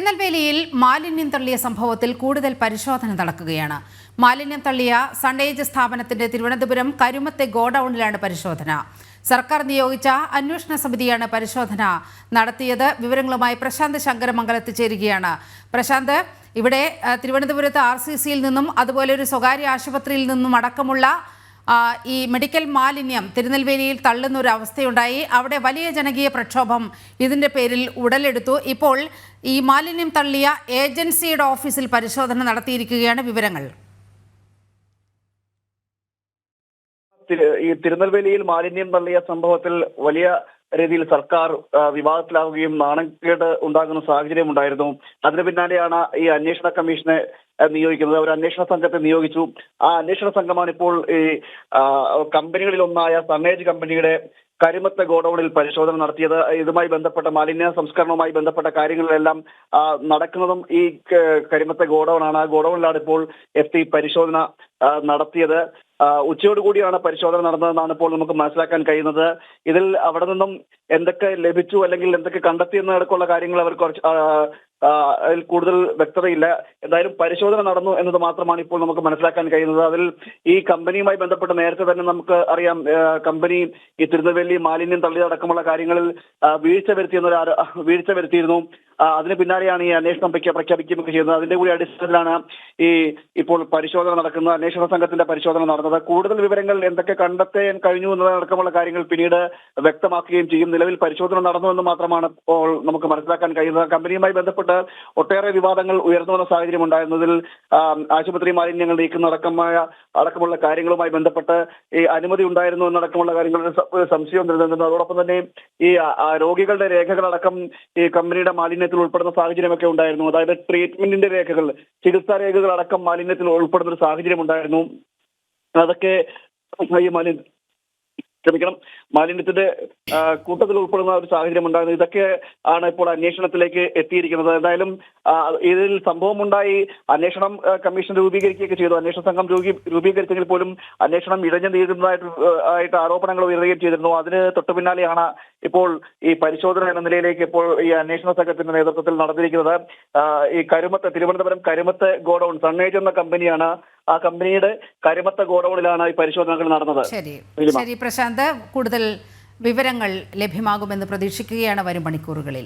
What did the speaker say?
തിരുനെൽവേലിയിൽ മാലിന്യം തള്ളിയ സംഭവത്തിൽ കൂടുതൽ പരിശോധന നടക്കുകയാണ്. മാലിന്യം തള്ളിയ സൺഏജ് സ്ഥാപനത്തിന്റെ തിരുവനന്തപുരം കരുമത്തെ ഗോഡൌണിലാണ് പരിശോധന. സർക്കാർ നിയോഗിച്ച അന്വേഷണ സമിതിയാണ് പരിശോധന നടത്തിയത്. വിവരങ്ങളുമായി പ്രശാന്ത് ശങ്കരമംഗലത്ത് ചേരുകയാണ്. പ്രശാന്ത്, ഇവിടെ തിരുവനന്തപുരത്ത് RCCയിൽ നിന്നും അതുപോലെ ഒരു സ്വകാര്യ ആശുപത്രിയിൽ നിന്നും അടക്കമുള്ള ഈ മെഡിക്കൽ മാലിന്യം തിരുനെൽവേലിയിൽ തള്ളുന്ന ഒരു അവസ്ഥയുണ്ടായി. അവിടെ വലിയ ജനകീയ പ്രക്ഷോഭം ഇതിന്റെ പേരിൽ ഉടലെടുത്തു. ഇപ്പോൾ ഈ മാലിന്യം തള്ളിയ ഏജൻസിയുടെ ഓഫീസിൽ പരിശോധന നടത്തിയിരിക്കുകയാണ്. വിവരങ്ങൾ. ഈ തിരുനെൽവേലിയിൽ മാലിന്യം തള്ളിയ സംഭവത്തിൽ വലിയ രീതിയിൽ സർക്കാർ വിവാദത്തിലാവുകയും നാണക്കേട് ഉണ്ടാകുന്ന സാഹചര്യം ഉണ്ടായിരുന്നു. അതിന് പിന്നാലെയാണ് ഈ അന്വേഷണ കമ്മീഷനെ നിയോഗിക്കുന്നത്. ഒരു അന്വേഷണ സംഘത്തെ നിയോഗിച്ചു. ആ അന്വേഷണ സംഘമാണ് ഇപ്പോൾ ഈ കമ്പനികളിൽ ഒന്നായ സണ്ണേജ് കമ്പനിയുടെ കരുമത്തെ ഗോഡൌണിൽ പരിശോധന നടത്തിയത്. ഇതുമായി ബന്ധപ്പെട്ട മാലിന്യ സംസ്കരണവുമായി ബന്ധപ്പെട്ട കാര്യങ്ങളിലെല്ലാം നടക്കുന്നതും ഈ കരുമത്തെ ഗോഡൌണാണ്. ആ ഗോഡൌണിലാണ് ഇപ്പോൾ എത്തി പരിശോധന നടത്തിയത്. ഉച്ചയോടുകൂടിയാണ് പരിശോധന നടന്നതെന്നാണ് ഇപ്പോൾ നമുക്ക് മനസ്സിലാക്കാൻ കഴിയുന്നത്. ഇതിൽ അവിടെ നിന്നും എന്തൊക്കെ ലഭിച്ചു അല്ലെങ്കിൽ എന്തൊക്കെ കണ്ടെത്തിയെന്നടക്കമുള്ള കാര്യങ്ങൾ അവർ അതിൽ കൂടുതൽ വ്യക്തതയില്ല. എന്തായാലും പരിശോധന നടന്നു എന്നത് മാത്രമാണ് ഇപ്പോൾ നമുക്ക് മനസ്സിലാക്കാൻ കഴിയുന്നത്. അതിൽ ഈ കമ്പനിയുമായി ബന്ധപ്പെട്ട് നേരത്തെ തന്നെ നമുക്ക് അറിയാം, കമ്പനി ഈ തിരുനെൽവേലി മാലിന്യം തള്ളിയതടക്കമുള്ള കാര്യങ്ങളിൽ വീഴ്ച വരുത്തിയിരുന്നു. അതിന് പിന്നാലെയാണ് ഈ അന്വേഷണം പ്രഖ്യാപിക്കുകയൊക്കെ ചെയ്യുന്നത്. അതിന്റെ കൂടി അടിസ്ഥാനത്തിലാണ് ഇപ്പോൾ പരിശോധന നടക്കുന്നത്. അന്വേഷണ സംഘത്തിന്റെ പരിശോധന നടന്നത്. കൂടുതൽ വിവരങ്ങൾ എന്തൊക്കെ കണ്ടെത്താൻ കഴിഞ്ഞു എന്നതടക്കമുള്ള കാര്യങ്ങൾ പിന്നീട് വ്യക്തമാക്കുകയും ചെയ്യും. നിലവിൽ പരിശോധന നടന്നു എന്ന് മാത്രമാണ് ഇപ്പോൾ നമുക്ക് മനസ്സിലാക്കാൻ കഴിയുന്നത്. കമ്പനിയുമായി ബന്ധപ്പെട്ട് ഒട്ടേറെ വിവാദങ്ങൾ ഉയർന്നു വന്ന സാഹചര്യം ഉണ്ടായിരുന്നതിൽ ആശുപത്രി മാലിന്യങ്ങൾ നീക്കുന്ന അടക്കമുള്ള കാര്യങ്ങളുമായി ബന്ധപ്പെട്ട് ഈ അനുമതി ഉണ്ടായിരുന്നു എന്നടക്കമുള്ള കാര്യങ്ങളുടെ സംശയം നിലനിൽക്കുന്നു. അതോടൊപ്പം തന്നെ ഈ രോഗികളുടെ രേഖകളടക്കം ഈ കമ്പനിയുടെ മാലിന്യത്തിൽ ഉൾപ്പെടുന്ന സാഹചര്യമൊക്കെ ഉണ്ടായിരുന്നു. അതായത് ട്രീറ്റ്മെന്റിന്റെ രേഖകൾ, ചികിത്സാ രേഖകൾ അടക്കം മാലിന്യത്തിൽ ഉൾപ്പെടുന്ന ഒരു സാഹചര്യം ഉണ്ടായിരുന്നു. അതൊക്കെ ഈ മാലിന്യത്തിന്റെ കൂട്ടത്തിൽ ഉൾപ്പെടുന്ന ഒരു സാഹചര്യം ഉണ്ടായിരുന്നു. ഇതൊക്കെ ആണ് ഇപ്പോൾ അന്വേഷണത്തിലേക്ക് എത്തിയിരിക്കുന്നത്. എന്തായാലും ഇതിൽ സംഭവമുണ്ടായി അന്വേഷണം കമ്മീഷൻ രൂപീകരിക്കുകയൊക്കെ ചെയ്തു. അന്വേഷണ സംഘം രൂപീകരിച്ചെങ്കിൽ പോലും അന്വേഷണം ഇഴഞ്ഞു നീങ്ങുന്നതായിട്ട് ആരോപണങ്ങൾ ഉയരുകയും ചെയ്തിരുന്നു. അതിന് തൊട്ടു പിന്നാലെയാണ് ഇപ്പോൾ ഈ പരിശോധന എന്ന നിലയിലേക്ക് ഇപ്പോൾ ഈ അന്വേഷണ സംഘത്തിന്റെ നേതൃത്വത്തിൽ നടന്നിരിക്കുന്നത്. ഈ തിരുവനന്തപുരം കരുമത്തെ ഗോഡൌൺ സണ്ണേജ് എന്ന കമ്പനിയാണ്. ആ കമ്പനിയുടെ കരുമത്തെ ഗോഡൌണിലാണ് ഈ പരിശോധനകൾ നടന്നത്. ശരി പ്രശാന്ത്, കൂടുതൽ വിവരങ്ങൾ ലഭ്യമാകുമെന്ന് പ്രതീക്ഷിക്കുകയാണ് വരും മണിക്കൂറുകളിൽ.